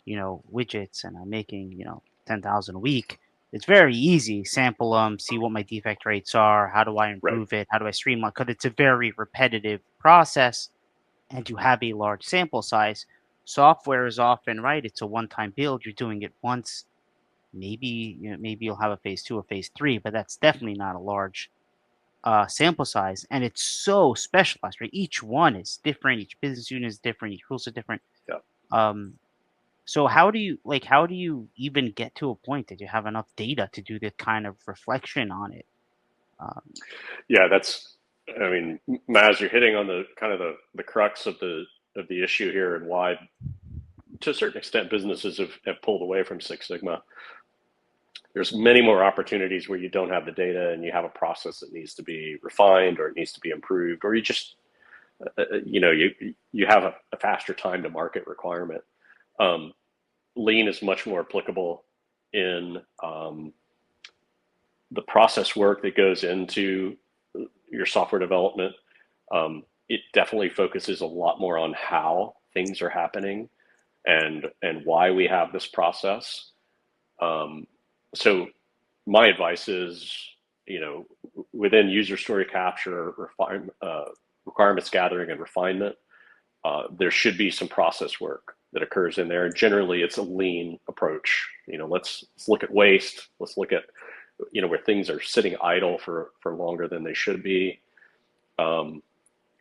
B: widgets and I'm making, 10,000 a week, it's very easy. Sample them, see what my defect rates are. How do I improve it? How do I streamline? Because it's a very repetitive process, and you have a large sample size. Software is often, right, it's a one-time build. You're doing it once. Maybe you'll have a phase 2 or phase 3, but that's definitely not a large sample size, and it's so specialized, right? Each one is different. Each business unit is different. Each rules are different.
D: Yeah.
B: So how do you even get to a point that you have enough data to do this kind of reflection on it?
D: Yeah, Maz, you're hitting on the kind of the crux of the issue here, and why, to a certain extent, businesses have pulled away from Six Sigma. There's many more opportunities where you don't have the data and you have a process that needs to be refined, or it needs to be improved, or you just, you have a faster time to market requirement. Lean is much more applicable in the process work that goes into your software development. It definitely focuses a lot more on how things are happening and why we have this process. So my advice is, within user story capture, requirements gathering and refinement, there should be some process work that occurs in there. Generally, it's a lean approach. Let's look at waste. Let's look at, where things are sitting idle for longer than they should be.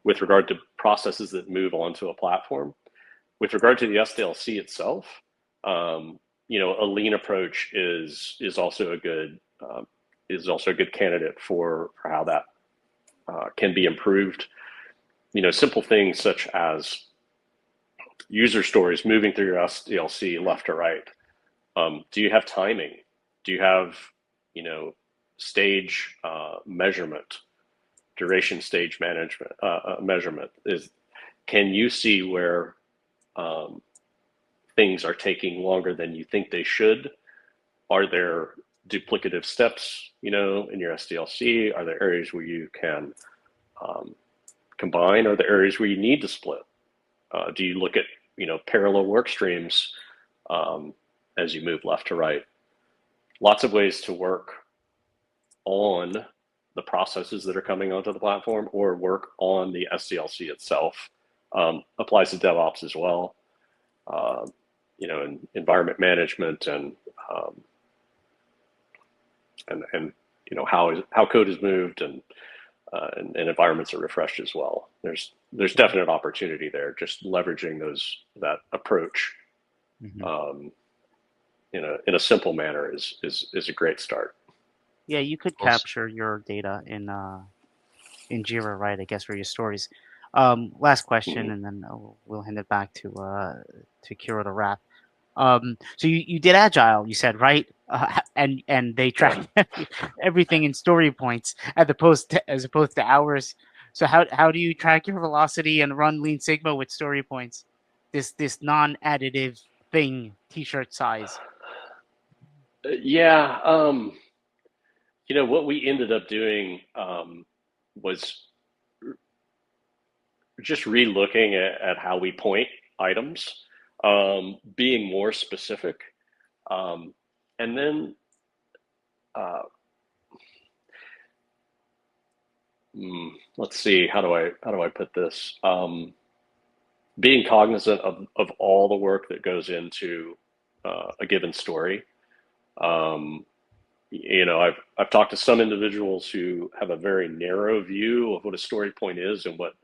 D: With regard to processes that move onto a platform, with regard to the SDLC itself, a lean approach is also a good candidate for how that can be improved. Simple things such as user stories moving through your SDLC left to right. Do you have timing? Do you have stage measurement, duration stage management measurement? Can you see where things are taking longer than you think they should? Are there duplicative steps, in your SDLC? Are there areas where you can combine? Are there areas where you need to split? Do you look at, parallel work streams as you move left to right? lots of ways to work on the processes that are coming onto the platform or work on the SDLC itself. Applies to DevOps as well, and environment management and how code is moved and environments are refreshed as well. There's definite opportunity there. Just leveraging that approach in a simple manner is a great start.
B: Yeah, you could
C: Awesome.
B: capture your data in Jira, right? I guess for your stories. Last question, and then we'll hand it back to Kira to wrap. So you did Agile, you said, right? And they track everything in story points as opposed to hours. So how do you track your velocity and run Lean Sigma with story points? This non-additive thing, t-shirt size.
D: Yeah, what we ended up doing was just re-looking at how we point items, being more specific, and then let's see, how do I put this? Being cognizant of all the work that goes into a given story. I've talked to some individuals who have a very narrow view of what a story point is and what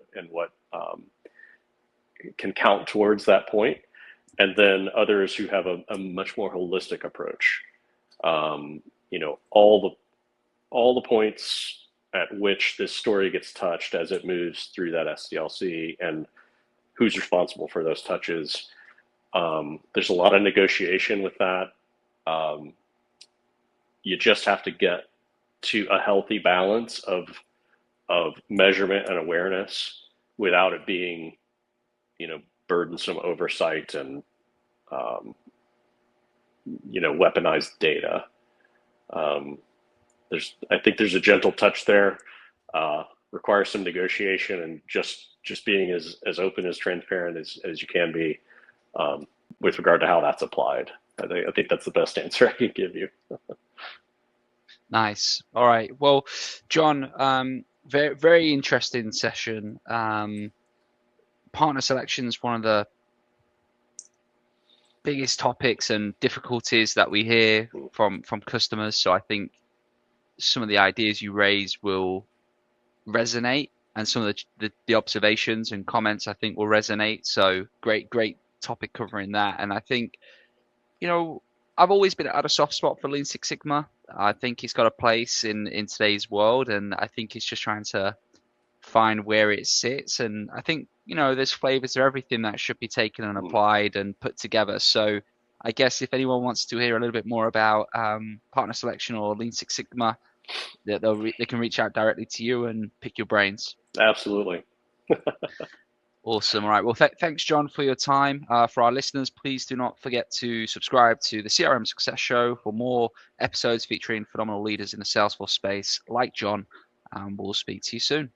D: can count towards that point, and then others who have a much more holistic approach. All the points at which this story gets touched as it moves through that SDLC and who's responsible for those touches. There's a lot of negotiation with that. You just have to get to a healthy balance of measurement and awareness without it being, burdensome oversight and, weaponized data. I think there's a gentle touch there, requires some negotiation and just being as open, as transparent as you can be with regard to how that's applied. I think that's the best answer I can give you.
C: Nice. All right. Well, Jon, very, very interesting session. Partner selection is one of the biggest topics and difficulties that we hear from customers. So I think some of the ideas you raise will resonate, and some of the observations and comments I think will resonate. So great topic covering that. And I think, I've always been at a soft spot for Lean Six Sigma. I think it's got a place in today's world, and I think it's just trying to find where it sits. And I think, there's flavors of everything that should be taken and applied and put together. So I guess if anyone wants to hear a little bit more about partner selection or Lean Six Sigma, they can reach out directly to you and pick your brains.
D: Absolutely.
C: Awesome. All right. Well, thanks, Jon, for your time. For our listeners, please do not forget to subscribe to the CRM Success Show for more episodes featuring phenomenal leaders in the Salesforce space like Jon. And we'll speak to you soon.